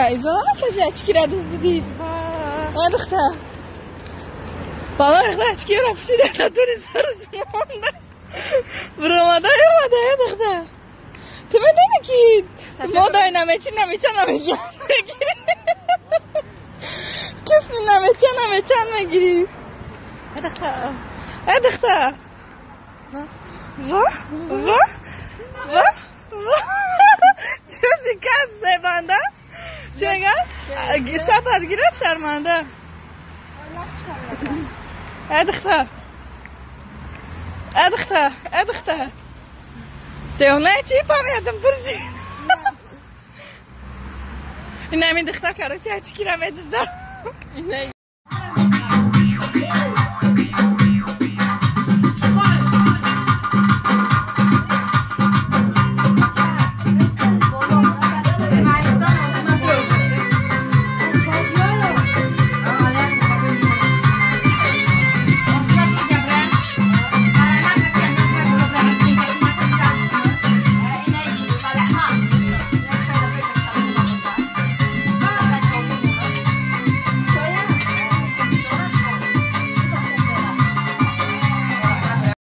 ایزانا نکشی اچکی را دست دیدی ادخته بالا اخده اچکی را پشیده تا دوری سرش مانده براماده ادخته تو میدونی که مادای نمیچه نمیگی کسمی نمیچه میگیری ادخته و چیزی کس زبانده چگه شپت گیرد شرمنده ادخته دیونه چی پامیدم پرشید این نمی دخته کرو چه چکی را میدزده